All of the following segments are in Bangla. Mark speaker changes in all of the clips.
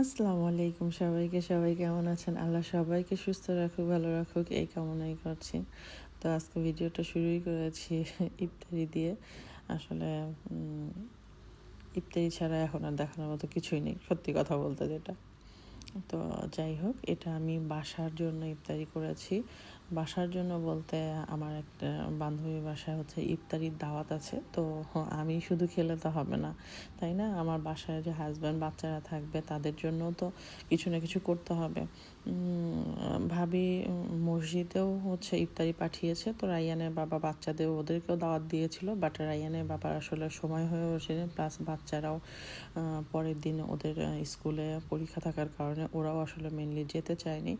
Speaker 1: আসসালামু আলাইকুম সবাইকে। সবাই কেমন আছেন? আল্লাহ সবাইকে সুস্থ রাখুক, ভালো রাখুক এই কামনাই করছি। তো আজকে ভিডিওটা শুরুই করেছি ইফতারি দিয়ে। আসলে ইফতারি ছাড়া এখন আর দেখানোর মতো কিছুই নেই, সত্যি কথা বলতে যেটা। তো যাই হোক, এটা আমি বাসার জন্য ইফতারি করেছি। বাসার জন্য বলতে আমার একটা বান্ধবীর বাসায় হচ্ছে ইফতারির দাওয়াত আছে। তো আমি শুধু খেলে তো হবে না, তাই না? আমার বাসায় যে হাজব্যান্ড বাচ্চারা থাকবে তাদের জন্য তো কিছু না কিছু করতে হবে। ভাবি মসজিদেও হচ্ছে ইফতারি পাঠিয়েছে। তো রাইয়ানের বাবা বাচ্চাদের ওদেরকেও দাওয়াত দিয়েছিল, বাট রাইয়ানের বাবার আসলে সময় হয়ে ওঠেনি, প্লাস বাচ্চারাও পরের দিন ওদের স্কুলে পরীক্ষা থাকার কারণে ওরাও আসলে মেনলি যেতে চায়নি।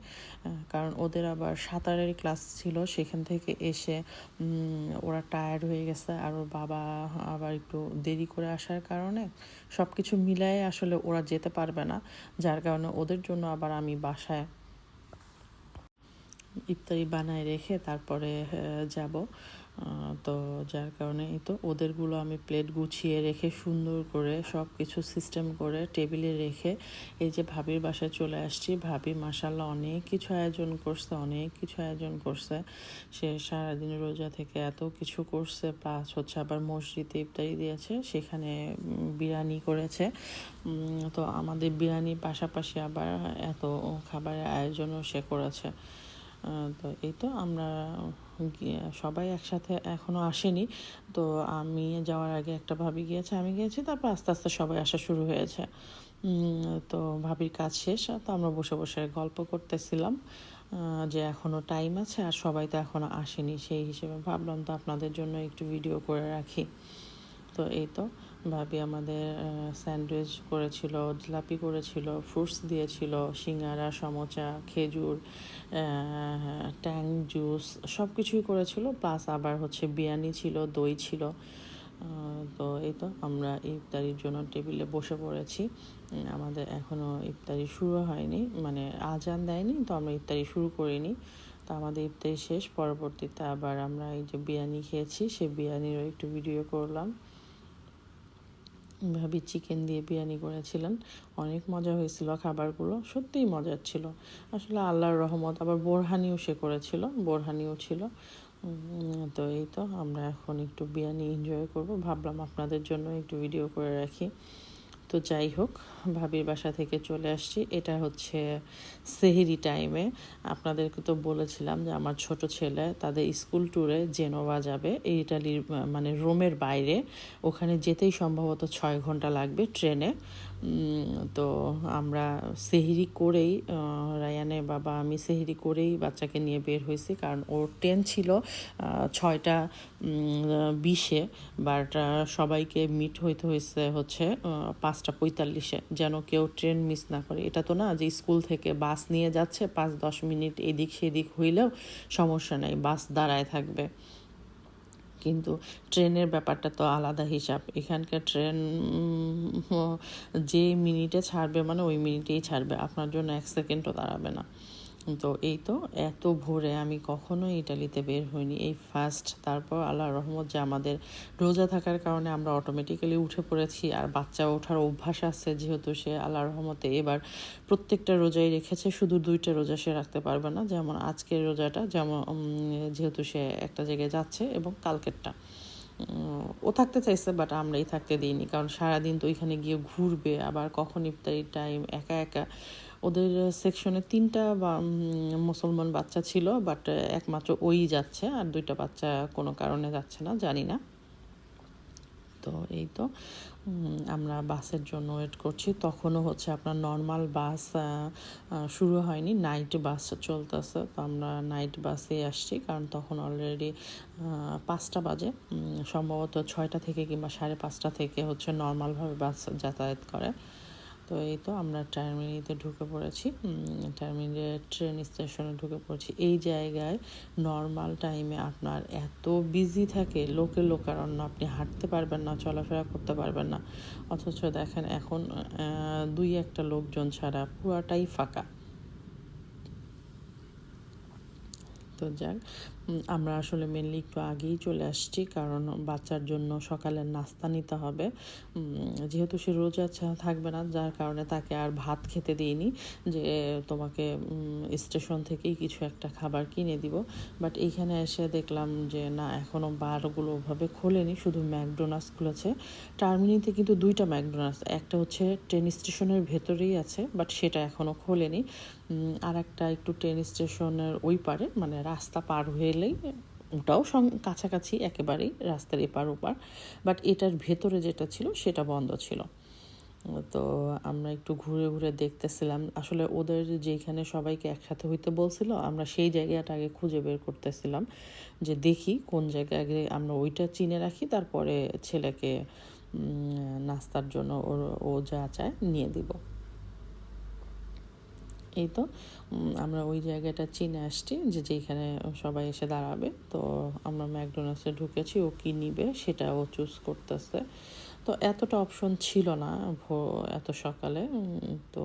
Speaker 1: কারণ ওদের আবার সাঁতারের ক্লাস ছিল, সেখান থেকে এসে ওরা টায়ার্ড হয়ে গেছে। আর ওর বাবা আবার একটু দেরি করে আসার কারণে সব কিছু মিলায়ে আসলে ওরা যেতে পারবে না, যার কারণে ওদের জন্য আবার আমি বাসায় ইফতারি বানায় রেখে তারপরে যাব। তো যার কারণে এই তো ওদেরগুলো আমি প্লেট গুছিয়ে রেখে সুন্দর করে সব কিছু সিস্টেম করে টেবিলে রেখে এই যে ভাবির বাসায় চলে আসছি। ভাবি মাশাল্লাহ অনেক কিছু আয়োজন করছে, অনেক কিছু আয়োজন করছে। সে সারাদিন রোজা থেকে এত কিছু করছে, প্লাস হচ্ছে আবার মসজিদে ইফতারি দিয়েছে, সেখানে বিরিয়ানি করেছে। তো আমাদের বিরিয়ানির পাশাপাশি আবার এত খাবারের আয়োজনও সে করেছে। তো এই তো আমরা সবাই একসাথে এখনও আসেনি। তো আমি যাওয়ার আগে একটা ভাবি গিয়েছে, আমি গিয়েছি, তারপর আস্তে আস্তে সবাই আসা শুরু হয়েছে। তো ভাবির কাজ শেষ, তো আমরা বসে বসে গল্প করতেছিলাম যে এখনও টাইম আছে আর সবাই তো এখনও আসেনি। সেই হিসেবে ভাবলাম তো আপনাদের জন্য একটু ভিডিও করে রাখি। তো এই তো ভাবি আমাদের স্যান্ডউইচ করেছিল, জিলাপি করেছিল, ফ্রুটস দিয়েছিল, সিঙ্গারা, সমোচা, খেজুর, ট্যাং জুস সব কিছুই করেছিল, প্লাস আবার হচ্ছে বিরিয়ানি ছিল, দই ছিল। তো এই তো আমরা ইফতারির জন্য টেবিলে বসে পড়েছি। আমাদের এখনও ইফতারি শুরু হয়নি, মানে আজান দেয়নি, তো আমরা ইফতারি শুরু করিনি। তো আমাদের ইফতারি শেষ, পরবর্তীতে আবার আমরা এই যে বিরিয়ানি খেয়েছি, সেই বিরিয়ানিরও একটু ভিডিও করলাম। ভাবি চিকেন দিয়ে বিরিয়ানি করেছিলেন, অনেক মজা হয়েছিল, খাবারগুলো সত্যিই মজার ছিল। আসলে আল্লাহর রহমত। আবার বোরহানিও সে করেছিল, বোরহানিও ছিল। তো এই তো আমরা এখন একটু বিরিয়ানি এনজয় করব, ভাবলাম আপনাদের জন্য একটু ভিডিও করে রাখি। তো যাই হোক, ভাবির বাসা থেকে চলে আসছি। এটা হচ্ছে সেহরি টাইমে। আপনাদেরকে তো বলেছিলাম যে আমার ছোট ছেলে তাদের স্কুল ট্যুরে জেনোভা যাবে, ইটালির মানে রোমের বাইরে। ওখানে যেতেই সম্ভবত 6 ঘন্টা লাগবে ট্রেনে। তো আমরা সেহরি করেই, রায়ানের বাবা আমি সেহরি করেই বাচ্চাকে নিয়ে বের হয়েছি, কারণ ওর ট্রেন ছিল 6টা 20-এ, বাট সবাইকে মিট হইতে হয়েছে হচ্ছে 5টা 45-এ, যেন কেউ ট্রেন মিস না করে। এটা তো না যে স্কুল থেকে বাস নিয়ে যাচ্ছে, 5-10 মিনিট এদিক সেদিক হইলেও সমস্যা নেই, বাস দাঁড়ায় থাকবে। কিন্তু ট্রেনের ব্যাপারটা তো আলাদা হিসাব। এখানকার ট্রেন যে মিনিটে ছাড়বে মানে ওই মিনিটেই ছাড়বে, আপনার জন্য 1 সেকেন্ডও দাঁড়াবে না। তো এই তো এত ভোরে আমি কখনোই ইটালিতে বের হইনি, এই ফার্স্ট। তারপর আল্লাহর রহমত যে আমাদের রোজা থাকার কারণে আমরা অটোমেটিক্যালি উঠে পড়েছি, আর বাচ্চা ওঠার অভ্যাস আছে যেহেতু, সে আল্লাহর রহমতে এবার প্রত্যেকটা রোজাই রেখেছে, শুধু 2টা রোজা সে রাখতে পারবে না। যেমন আজকের রোজাটা, যেমন যেহেতু সে একটা জায়গায় যাচ্ছে, এবং কালকেরটা ও থাকতে চাইছে, বাট আমরাই থাকতে দিইনি, কারণ সারাদিন তো ওইখানে গিয়ে ঘুরবে, আবার কখন ইফতারির টাইম, একা একা। ওদের সেকশনে 3টা মুসলমান বাচ্চা ছিল, বাট একমাত্র ওই যাচ্ছে, আর 2টা বাচ্চা কোনো কারণে যাচ্ছে না, জানি না। তো এই তো আমরা বাসের জন্য ওয়েট করছি। তখনও হচ্ছে আপনার নর্মাল বাস শুরু হয়নি, নাইট বাস চলতেছে। তো আমরা নাইট বাসে আসছি, কারণ তখন অলরেডি 5টা বাজে। সম্ভবত 6টা থেকে কিংবা 5:30 থেকে হচ্ছে নর্মালভাবে বাস যাতায়াত করে। তো এই তো আমরা টার্মিনালে ঢুকে পড়েছি, টার্মিনালে ট্রেন স্টেশনে ঢুকে পড়েছি। এই জায়গায় নর্মাল টাইমে আপনার এত বিজি থাকে, লোকে লোকারণ্য, আপনি হাঁটতে পারবেন না, চলাফেরা করতে পারবেন না। অথচ দেখেন এখন 2-1টা লোকজন ছাড়া পুরাটাই ফাঁকা। তো যাক, আমরা আসলে মেনলি একটু আগেই চলে আসছি, কারণ বাচ্চার জন্য সকালের নাস্তা নিতে হবে। যেহেতু সে রোজা থাকবে না, যার কারণে তাকে আর ভাত খেতে দিইনি, যে তোমাকে স্টেশন থেকেই কিছু একটা খাবার কিনে দিব। বাট এইখানে এসে দেখলাম যে না, এখনও বারগুলো ওভাবে খোলেনি, শুধু ম্যাকডোনাল্ডস খুলেছে। টার্মিনিতে কিন্তু 2টা ম্যাকডোনাল্ডস, একটা হচ্ছে ট্রেন স্টেশনের ভেতরেই আছে, বাট সেটা এখনও খোলেনি। আর একটা একটু ট্রেন স্টেশনের ওই পারে, মানে রাস্তা পার হলেই, ওটাও কাছাকাছি একেবারেই, রাস্তার এপার ওপার। বাট এটার ভেতরে যেটা ছিল সেটা বন্ধ ছিল। তো আমরা একটু ঘুরে ঘুরে দেখতেছিলাম। আসলে ওদের যেখানে সবাইকে একসাথে হইতে বলছিল, আমরা সেই জায়গাটা আগে খুঁজে বের করতেছিলাম, যে দেখি কোন জায়গায় আগে আমরা ওইটা চিনে রাখি, তারপরে ছেলেকে নাস্তার জন্য ও যা চায় নিয়ে দিব। এই তো আমরা ওই জায়গাটা চিনে আসছি, যে যেখানে সবাই এসে দাঁড়াবে। তো আমরা ম্যাকডোনাল্ডসে ঢুকেছি, ও কী নিবে সেটা ও চুজ করতেছে। তো এতটা অপশন ছিল না এত সকালে। তো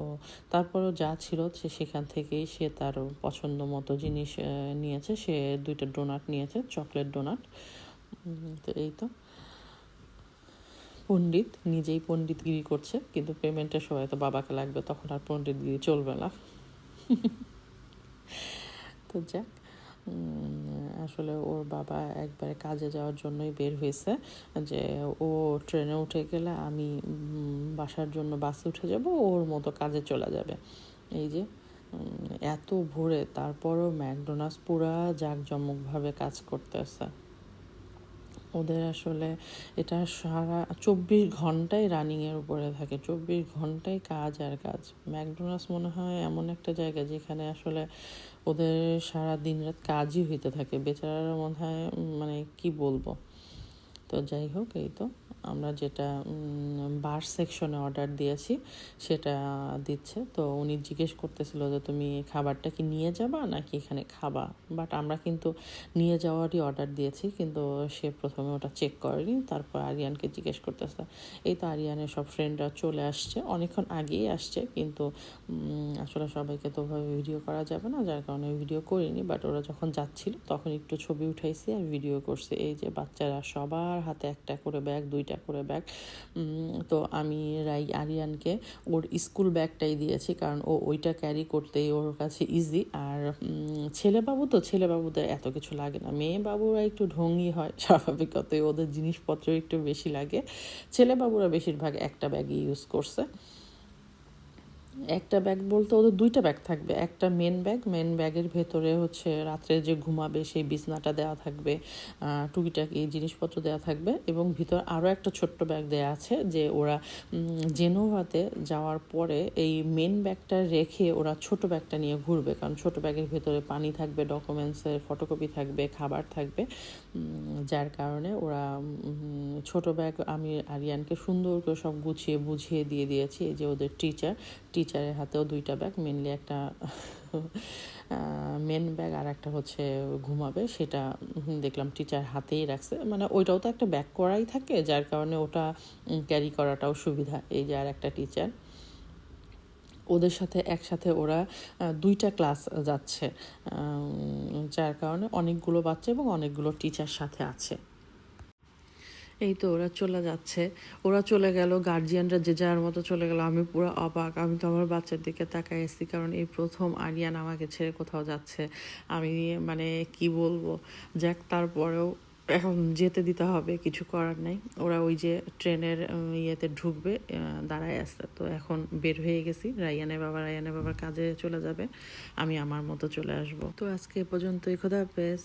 Speaker 1: তারপরও যা ছিল সেখান থেকেই সে তার পছন্দ মতো জিনিস নিয়েছে। সে 2টা ডোনাট নিয়েছে, চকলেট ডোনাট। তো এই তো পণ্ডিত নিজেই পণ্ডিতগিরি করছে, কিন্তু পেমেন্টের সময় তো বাবাকে লাগবে, তখন আর পণ্ডিতগিরি চলবে না। তো যাক, আসলে ওর বাবা একবারে কাজে যাওয়ার জন্যই বের হয়েছে, যে ও ট্রেনে উঠে গেলে আমি বাসার জন্য বাসে উঠে যাব, ওর মতো কাজে চলে যাবে। এই যে এত ভোরে, তারপরও ম্যাকডোনাল্ডস পুরা জাঁকজমকভাবে কাজ করতেছে। ওদের আসলে এটা সারা 24 ঘন্টায় রানিংয়ের উপরে থাকে, 24 ঘন্টায় কাজ আর কাজ। ম্যাকডোনাল্ডস মনে হয় এমন একটা জায়গা যেখানে আসলে ওদের সারা দিন রাত কাজই হইতে থাকে, বেচারারা মনে হয়, মানে কি বলবো। তো যাই হোক, এই তো আমরা যেটা বার সেকশনে অর্ডার দিয়েছি সেটা দিচ্ছে। তো উনি জিজ্ঞেস করতেছিল যে তুমি খাবারটা কি নিয়ে যাবা নাকি এখানে খাবা। বাট আমরা কিন্তু নিয়ে যাওয়ারই অর্ডার দিয়েছি, কিন্তু সে প্রথমে ওটা চেক করেনি। তারপর আরিয়ানকে জিজ্ঞেস করতেছে। এই তো আরিয়ানের সব ফ্রেন্ডরা চলে আসছে, অনেকক্ষণ আগেই আসছে, কিন্তু আসলে সবাইকে তো ওভাবে ভিডিও করা যাবে না, যার কারণে ভিডিও করিনি। বাট ওরা যখন যাচ্ছিল তখন একটু ছবি উঠাইছি আর ভিডিও করছি। এই যে বাচ্চারা সবার হাতে একটা করে ব্যাগ, 2টা করে ব্যাগ। তো আমি আরিয়ানকে ওর স্কুল ব্যাগটাই দিয়েছি, কারণ ও ওইটা ক্যারি করতেই ওর কাছে ইজি। আর ছেলেবাবুদের এত কিছু লাগে না, মেয়ে বাবুরা একটু ঢঙ্গি হয় স্বাভাবিকতই, ওদের জিনিসপত্র একটু বেশি লাগে। ছেলেবাবুরা বেশিরভাগ একটা ব্যাগই ইউজ করছে। একটা ব্যাগ বলতে ওদের 2টা ব্যাগ থাকবে, একটা মেন ব্যাগের ভেতরে হচ্ছে রাত্রে যে ঘুমাবে সেই বিছনাটা দেওয়া থাকবে, টুকিটাকি জিনিসপত্র দেওয়া থাকবে, এবং ভিতর আরও একটা ছোট্ট ব্যাগ দেওয়া আছে, যে ওরা জেনোভাতে যাওয়ার পরে এই মেন ব্যাগটা রেখে ওরা ছোট ব্যাগটা নিয়ে ঘুরবে, কারণ ছোট ব্যাগের ভেতরে পানি থাকবে, ডকুমেন্টসের ফটোকপি থাকবে, খাবার থাকবে। যার কারণে ওরা ছোট ব্যাগ আমি আরিয়ানকে সুন্দর করে সব গুছিয়ে বুঝিয়ে দিয়ে দিয়েছি। এই যে ওদের টিচারের হাতেও 2টা ব্যাগ, মেনলি একটা মেন ব্যাগ আর একটা হচ্ছে ঘুমাবে, সেটা দেখলাম টিচার হাতেই রাখছে। মানে ওইটাও তো একটা ব্যাগ করাই থাকে, যার কারণে ওটা ক্যারি করাটাও সুবিধা। এই যে আর একটা টিচার, ওদের সাথে একসাথে ওরা 2টা ক্লাস যাচ্ছে, যার কারণে অনেকগুলো বাচ্চা এবং অনেকগুলো টিচার সাথে আছে। এই তো ওরা চলে যাচ্ছে, ওরা চলে গেল, গার্জিয়ানরা যে যার মতো চলে গেল। আমি পুরো অবাক, আমি তো আমার বাচ্চার দিকে তাকাই আসছি, কারণ এই প্রথম আরিয়ান আমাকে ছেড়ে কোথাও যাচ্ছে। আমি মানে কি বলবো, যাক তারপরেও এখন যেতে দিতে হবে, কিছু করার নাই। ওরা ওই যে ট্রেনের ইয়েতে ঢুকবে, দাঁড়ায় আসছে। তো এখন বের হয়ে গেছি, রায়ানের বাবার কাজে চলে যাবে, আমি আমার মতো চলে আসবো। তো আজকে এ পর্যন্তই, খোদা হাফেজ।